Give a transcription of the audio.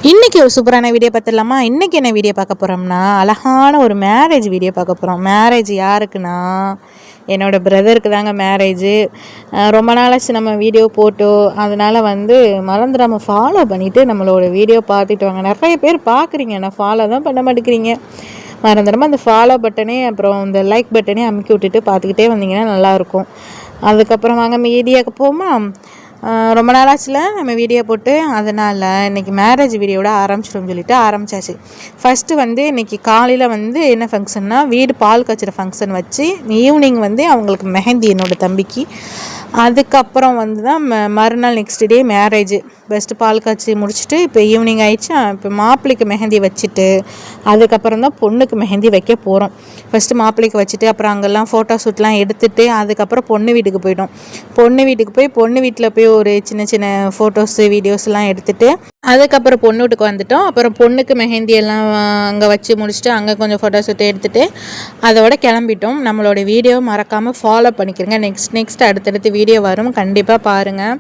இன்றைக்கி ஒரு சூப்பரான வீடியோ பார்த்துடலாமா? இன்றைக்கி என்ன வீடியோ பார்க்க போகிறோம்னா, அழகான ஒரு மேரேஜ் வீடியோ பார்க்க போகிறோம். மேரேஜ் யாருக்குன்னா, என்னோடய பிரதருக்கு தாங்க மேரேஜு. ரொம்ப நாளாச்சு நம்ம வீடியோ போட்டோ, அதனால் மறந்துடாமல் ஃபாலோ பண்ணிவிட்டு நம்மளோட வீடியோ பார்த்துட்டு வாங்க. நிறைய பேர் பார்க்குறீங்க, நான் ஃபாலோ தான் பண்ண மாட்டேங்கிறீங்க. மறந்துடாமல் அந்த ஃபாலோ பட்டனே அப்புறம் இந்த லைக் பட்டனே அமுக்கி விட்டுட்டு பார்த்துக்கிட்டே வந்தீங்கன்னா நல்லாயிருக்கும். அதுக்கப்புறம் வாங்க வீடியோக்கு போமா. ரொம்ப நாளாச்சுல நம்ம வீடியோ போட்டு, அதனால் இன்றைக்கி மேரேஜ் வீடியோட ஆரம்பிச்சிட்டோம்னு சொல்லிட்டு ஆரம்பித்தாச்சு. ஃபஸ்ட்டு இன்றைக்கி காலையில் என்ன ஃபங்க்ஷன்னா, வீடு பால் காய்ச்சிற ஃபங்க்ஷன் வச்சு ஈவினிங் அவங்களுக்கு மெஹந்தி என்னோடய தம்பிக்கு. அதுக்கப்புறம் தான் மறுநாள் நெக்ஸ்ட் டே மேரேஜு. ஃபஸ்ட்டு பால் காய்ச்சி முடிச்சுட்டு இப்போ ஈவினிங் ஆகிடுச்சு. இப்போ மாப்பிள்ளைக்கு மெஹந்தி வச்சுட்டு அதுக்கப்புறம் தான் பொண்ணுக்கு மெஹந்தி வைக்க போகிறோம். ஃபஸ்ட்டு மாப்பிள்ளைக்கு வச்சுட்டு அப்புறம் அங்கெல்லாம் ஃபோட்டோ ஷூட்லாம் எடுத்துகிட்டு அதுக்கப்புறம் பொண்ணு வீட்டுக்கு போய்ட்டோம். பொண்ணு வீட்டுக்கு போய் பொண்ணு வீட்டில் போய் ஒரு சின்ன சின்ன ஃபோட்டோஸு வீடியோஸ்லாம் எடுத்துகிட்டு அதுக்கப்புறம் பொண்ணு வீட்டுக்கு வந்துட்டோம். அப்புறம் பொண்ணுக்கு மெஹந்தி எல்லாம் அங்கே வச்சு முடிச்சுட்டு அங்கே கொஞ்சம் ஃபோட்டோ ஷூட் எடுத்துகிட்டு அதோட கிளம்பிட்டோம். நம்மளோட வீடியோ மறக்காமல் ஃபாலோ பண்ணிக்கிறங்க. நெக்ஸ்ட் அடுத்தடுத்து வீடியோ வரும், கண்டிப்பாக பாருங்கள்.